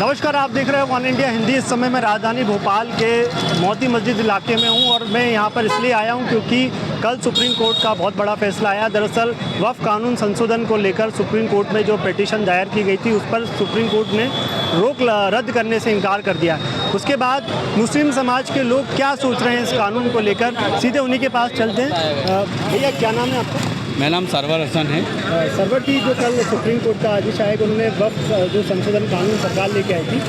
नमस्कार, आप देख रहे हैं वन इंडिया हिंदी। इस समय मैं राजधानी भोपाल के मोती मस्जिद इलाके में हूं और मैं यहां पर इसलिए आया हूं क्योंकि कल सुप्रीम कोर्ट का बहुत बड़ा फैसला आया। दरअसल वक्फ कानून संशोधन को लेकर सुप्रीम कोर्ट में जो पिटीशन दायर की गई थी उस पर सुप्रीम कोर्ट ने रोक रद्द करने से इनकार कर दिया। उसके बाद मुस्लिम समाज के लोग क्या सोच रहे हैं इस कानून को लेकर, सीधे उन्हीं के पास चलते हैं। भैया, क्या नाम है आपका? मेरा नाम सरवर हसन है। सरवर जी, जो कल सुप्रीम कोर्ट का आदेश आया कि उन्होंने वक्फ जो संशोधन कानून सरकार लेके आई थी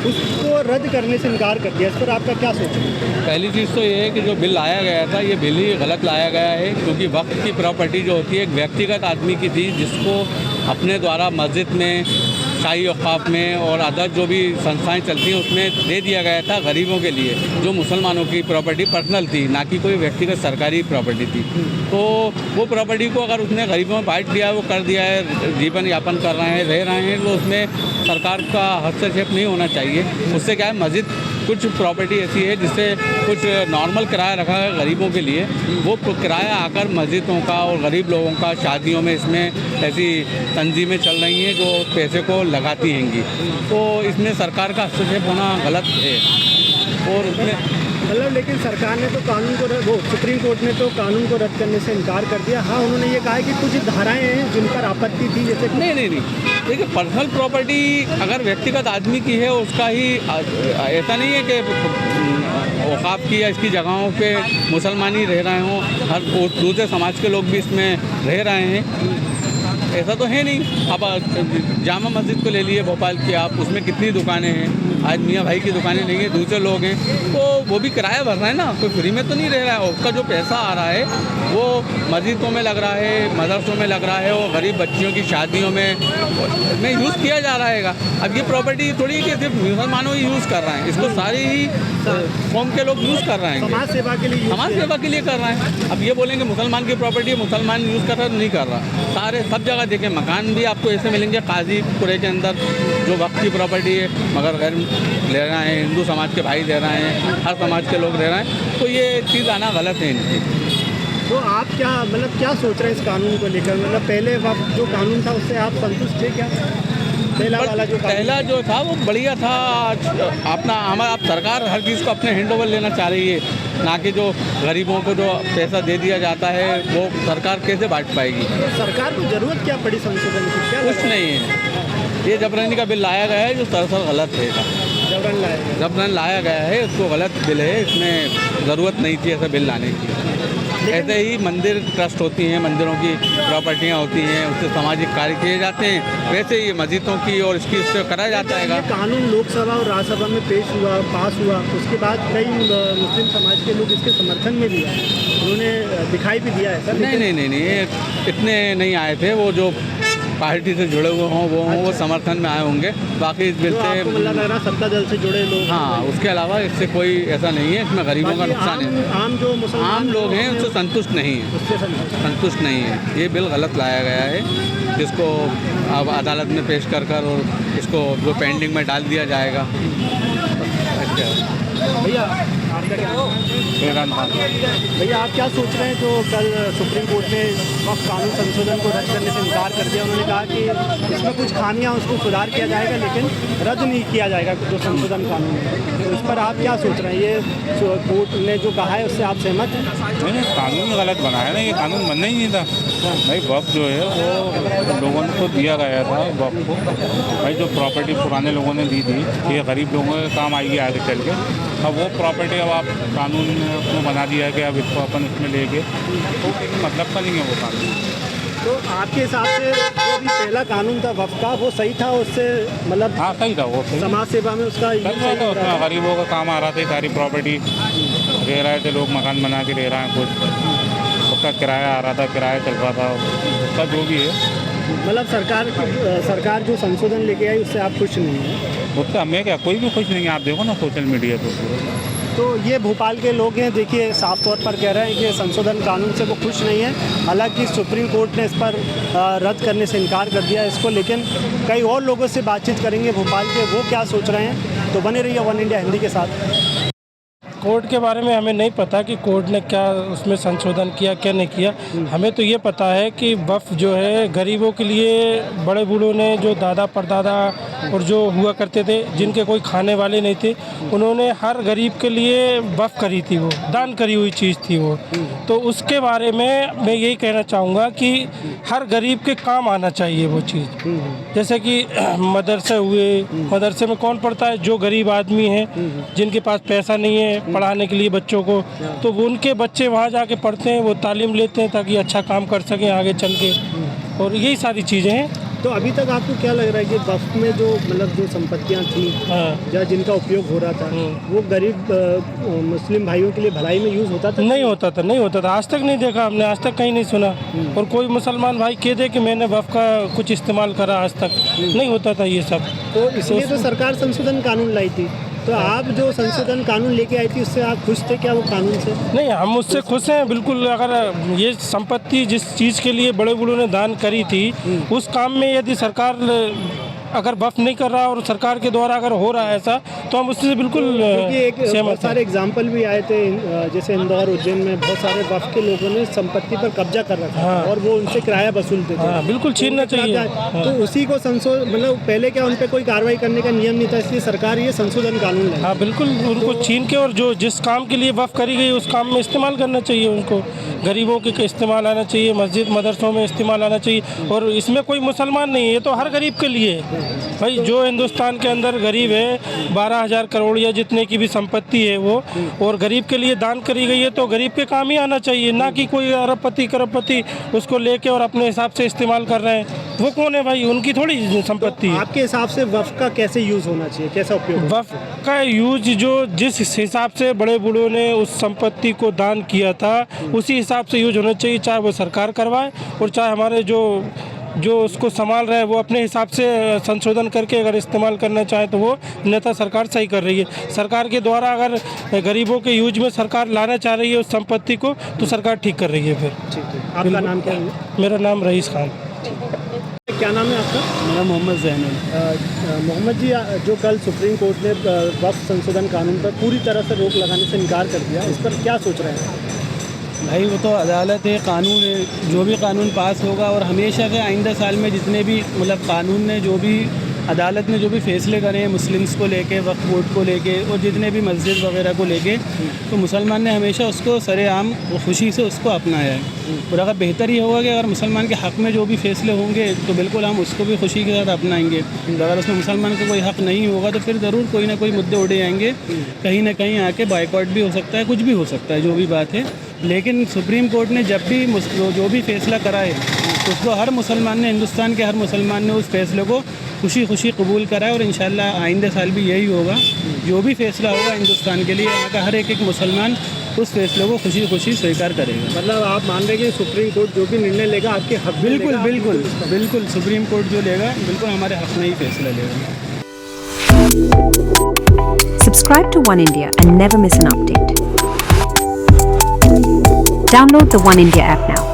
उसको रद्द करने से इनकार कर दिया, इस पर आपका क्या सोचना है? पहली चीज़ तो ये है कि जो बिल लाया गया था ये बिल ही गलत लाया गया है, क्योंकि वक्फ की प्रॉपर्टी जो होती है एक व्यक्तिगत आदमी की थी, जिसको अपने द्वारा मस्जिद में, शाही औक़ाफ़ में और अदर जो भी संस्थाएं चलती हैं उसमें दे दिया गया था गरीबों के लिए, जो मुसलमानों की प्रॉपर्टी पर्सनल थी, ना कि कोई व्यक्तिगत सरकारी प्रॉपर्टी थी। तो वो प्रॉपर्टी को अगर उसने गरीबों में बांट दिया है, वो कर दिया है, जीवन यापन कर रहे हैं, रह रहे हैं, तो उसमें सरकार का हस्तक्षेप नहीं होना चाहिए। उससे क्या है, मस्जिद कुछ प्रॉपर्टी ऐसी है जिससे कुछ नॉर्मल किराया रखा है गरीबों के लिए, वो किराया आकर मस्जिदों का और गरीब लोगों का शादियों में इसमें ऐसी तंजीमें चल रही हैं जो पैसे को लगाती हैंगी, तो इसमें सरकार का हस्तक्षेप होना गलत है। और उसमें लेकिन सरकार ने तो कानून को वो सुप्रीम कोर्ट ने तो कानून को रद्द करने से इनकार कर दिया। हाँ, उन्होंने ये कहा है कि कुछ धाराएं हैं जिन पर आपत्ति थी, जैसे नहीं, देखिए पर्सनल प्रॉपर्टी अगर व्यक्तिगत आदमी की है उसका ही, ऐसा नहीं है कि औक़ाफ़ की या इसकी जगहों पे मुसलमान ही रह रहे हों, हर दूसरे समाज के लोग भी इसमें रह रहे हैं, ऐसा तो है नहीं। अब जामा मस्जिद को ले लिए भोपाल की आप, उसमें कितनी दुकानें हैं, आज मियाँ भाई की दुकानें नहीं है, दूसरे लोग हैं, तो वो भी किराया भर रहे हैं ना, कोई फ्री में तो नहीं रह रहा है। उसका जो पैसा आ रहा है वो मस्जिदों में लग रहा है, मदरसों में लग रहा है, वो गरीब बच्चियों की शादियों में यूज़ किया जा रहा है। अब ये प्रॉपर्टी थोड़ी कि सिर्फ मुसलमानों ही यूज़ कर रहे हैं, इसको सारे ही कौम के लोग यूज़ कर रहे हैं, समाज सेवा के लिए कर रहे हैं। अब ये बोलेंगे मुसलमान की प्रॉपर्टी मुसलमान यूज़ कर रहा है, नहीं कर रहा। सारे सब जगह देखें, मकान भी आपको ऐसे मिलेंगे काजीपुरे के अंदर जो वक्त की प्रॉपर्टी है, मगर गैर ले रहे हैं, हिंदू समाज के भाई दे रहे हैं, हर समाज के लोग दे रहे हैं, तो ये चीज़ आना गलत है इनकी। तो आप क्या सोच रहे हैं इस कानून को लेकर? पहले वक्त जो कानून था उससे आप संतुष्ट थे क्या? पहला जो था वो बढ़िया था। अपना आप सरकार हर चीज़ को अपने हैंड ओवर लेना चाह रही है, ना कि जो गरीबों को जो पैसा दे दिया जाता है वो सरकार कैसे बांट पाएगी। सरकार को ज़रूरत क्या पड़ी संशोधन की? क्या कुछ नहीं है, ये जबरनी का बिल लाया गया है जो सरासर गलत है। जबरन लाया गया है, उसको गलत बिल है, इसमें ज़रूरत नहीं थी ऐसा बिल लाने की। ऐसे ही मंदिर ट्रस्ट होती हैं, मंदिरों की प्रॉपर्टियां होती हैं, उससे सामाजिक कार्य किए जाते हैं, वैसे ही मस्जिदों की और इसकी उससे कराया जाता है। कानून लोकसभा और राज्यसभा में पास हुआ, उसके बाद कई मुस्लिम समाज के लोग इसके समर्थन में भी आए, उन्होंने दिखाई भी दिया है। नहीं, इतने नहीं आए थे। वो जो पार्टी से जुड़े हुए हों वो समर्थन में आए होंगे, बाकी इस बिल से लग रहा सत्ता दल से जुड़े लोग। हाँ, उसके अलावा इससे कोई ऐसा नहीं है, इसमें गरीबों का नुकसान है। आम लोग हैं उससे संतुष्ट नहीं है। ये बिल गलत लाया गया है, जिसको अब अदालत में पेश कर और इसको जो पेंडिंग में डाल दिया जाएगा। भैया, आप क्या सोच रहे हैं जो कल सुप्रीम कोर्ट ने वक्फ कानून संशोधन को रद्द करने से इनकार कर दिया? उन्होंने कहा कि इसमें कुछ खामियां उसको सुधार किया जाएगा, लेकिन रद्द नहीं किया जाएगा जो संशोधन कानून है, तो इस पर आप क्या सोच रहे हैं? ये कोर्ट ने जो कहा है उससे आप सहमत हैं? नहीं, कानून गलत बनाया ना, ये कानून बनना ही नहीं था भाई। वक्फ जो है वो लोगों को दिया गया था, वक्फ को भाई जो प्रॉपर्टी पुराने लोगों ने दी थी, ये गरीब लोगों के काम आएगी आगे चल के। अब वो प्रॉपर्टी अब आप कानून में उसको बना दिया कि अब इसको अपन इसमें लेके, तो मतलब का नहीं है वो कानून। तो आपके हिसाब से जो भी पहला कानून था वक्फ का, वो सही था? उससे मतलब हाँ, सही था, वो समाज सेवा में उसका उसमें गरीबों का काम आ रहा था, सारी प्रॉपर्टी रह रहे थे लोग, मकान बना के रह रहे हैं, कुछ उसका किराया आ रहा था, किराया चल रहा था, उसका जो भी है। मतलब सरकार जो संशोधन लेके आई उससे आप खुश नहीं हैं? उससे हमें क्या, कोई भी खुश नहीं है। आप देखो ना सोशल मीडिया तो ये भोपाल के लोग हैं, देखिए साफ तौर पर कह रहे हैं कि संशोधन कानून से वो खुश नहीं है। हालांकि सुप्रीम कोर्ट ने इस पर रद्द करने से इनकार कर दिया इसको, लेकिन कई और लोगों से बातचीत करेंगे भोपाल के, वो क्या सोच रहे हैं। तो बने रहिए वन इंडिया हिंदी के साथ। कोर्ट के बारे में हमें नहीं पता कि कोर्ट ने क्या उसमें संशोधन किया क्या नहीं किया। हमें तो ये पता है कि वक्फ जो है गरीबों के लिए, बड़े बूढ़ों ने जो दादा परदादा और जो हुआ करते थे जिनके कोई खाने वाले नहीं थे, उन्होंने हर गरीब के लिए वक्फ करी थी, वो दान करी हुई चीज़ थी वो। तो उसके बारे में मैं यही कहना चाहूँगा कि हर गरीब के काम आना चाहिए वो चीज़। जैसे कि मदरसे हुए, मदरसे में कौन पढ़ता है? जो गरीब आदमी है, जिनके पास पैसा नहीं है पढ़ाने के लिए बच्चों को, तो वो उनके बच्चे वहाँ जाके पढ़ते हैं, वो तालीम लेते हैं ताकि अच्छा काम कर सकें आगे चल के। और यही सारी चीज़ें हैं। तो अभी तक आपको क्या लग रहा है कि वक्फ में जो मतलब जो संपत्तियां थी या जिनका उपयोग हो रहा था वो गरीब मुस्लिम भाइयों के लिए भलाई में यूज़ होता था? नहीं होता था, नहीं होता था। आज तक नहीं देखा हमने, आज तक कहीं नहीं सुना। और कोई मुसलमान भाई कह दे कि मैंने वक्फ का कुछ इस्तेमाल करा, आज तक नहीं होता था ये सब। तो इसलिए तो सरकार संशोधन कानून लाई थी। तो आप जो संशोधन कानून लेके आई थी उससे आप खुश थे क्या वो कानून से? नहीं, हम उससे खुश हैं बिल्कुल। अगर ये संपत्ति जिस चीज़ के लिए बड़े बूढ़ों ने दान करी थी, उस काम में यदि सरकार अगर वक्फ नहीं कर रहा और सरकार के द्वारा अगर हो रहा है ऐसा, तो हम उससे बिल्कुल बहुत सारे एग्जाम्पल भी आए थे, जैसे इंदौर, उज्जैन में बहुत सारे वक्फ के लोगों ने संपत्ति पर कब्जा कर रखा था और वो उनसे किराया वसूलते थे। बिल्कुल छीनना चाहिए। तो उसी को मतलब पहले क्या उन पर कोई कार्रवाई करने का नियम नहीं था, इसलिए सरकार ये संशोधन कानून लाई। हाँ बिल्कुल, उनको छीन के और जो जिस काम के लिए वक्फ करी गई उस काम में इस्तेमाल करना चाहिए उनको। गरीबों के इस्तेमाल आना चाहिए, मस्जिद मदरसों में इस्तेमाल आना चाहिए। और इसमें कोई मुसलमान नहीं है, ये तो हर गरीब के लिए है भाई। जो हिंदुस्तान के अंदर गरीब है, 12,000 करोड़ या जितने की भी संपत्ति है वो, और गरीब के लिए दान करी गई है, तो गरीब के काम ही आना चाहिए। ना कि कोई अरबपति करोड़पति उसको लेके और अपने हिसाब से इस्तेमाल कर रहे हैं। वो कौन है भाई? उनकी थोड़ी संपत्ति है। आपके हिसाब से वक्फ का कैसे यूज़ होना चाहिए, कैसा उपयोग? वक्फ का यूज जो जिस हिसाब से बड़े बूढ़ों ने उस संपत्ति को दान किया था उसी हिसाब से यूज होना चाहिए, चाहे वो सरकार करवाए और चाहे हमारे जो उसको संभाल रहे हैं वो अपने हिसाब से संशोधन करके अगर इस्तेमाल करना चाहे तो वो नेता सरकार सही कर रही है। सरकार के द्वारा अगर गरीबों के यूज में सरकार लाना चाह रही है उस संपत्ति को, तो सरकार ठीक कर रही है फिर। ठीक है। आपका नाम क्या है? मेरा नाम रईस खान। क्या नाम है आपका? मेरा मोहम्मद जैन। मोहम्मद जी, जो कल सुप्रीम कोर्ट ने वक्फ संशोधन कानून पर पूरी तरह से रोक लगाने से इनकार कर दिया, इस पर क्या सोच रहे हैं? भाई वो तो अदालत है, कानून है, जो भी कानून पास होगा और हमेशा से आइंदा साल में जितने भी मतलब कानून ने जो भी अदालत ने जो भी फैसले करे हैं मुस्लिम्स को लेके, वक्फ बोर्ड को लेके और जितने भी मस्जिद वगैरह को लेके, तो मुसलमान ने हमेशा उसको सरेआम खुशी से उसको अपनाया है। और अगर बेहतर ही होगा कि अगर मुसलमान के हक़ में जो भी फैसले होंगे तो बिल्कुल हम उसको भी खुशी के साथ अपनाएंगे। अगर उसमें मुसलमान का कोई हक़ नहीं होगा तो फिर ज़रूर कोई ना कोई मुद्दे उड़े आएंगे, कहीं ना कहीं आके बाइकआउट भी हो सकता है, कुछ भी हो सकता है, जो भी बात है। लेकिन सुप्रीम कोर्ट ने जब भी जो भी फैसला करा है उसको हर मुसलमान ने, हिंदुस्तान के हर मुसलमान ने उस फैसले को खुशी खुशी कबूल करा है। और इंशाल्लाह आइंदे साल भी यही होगा। जो भी फैसला होगा हिंदुस्तान के लिए, यहाँ का हर एक मुसलमान उस फैसले को खुशी खुशी स्वीकार करेगा। मतलब आप मान रहे हैं कि सुप्रीम कोर्ट जो भी निर्णय लेगा आपके हक? बिल्कुल बिल्कुल बिल्कुल, सुप्रीम कोर्ट जो लेगा बिल्कुल हमारे हक में ही फैसला लेगा। Subscribe to One India and never miss an update. Download the One India app now.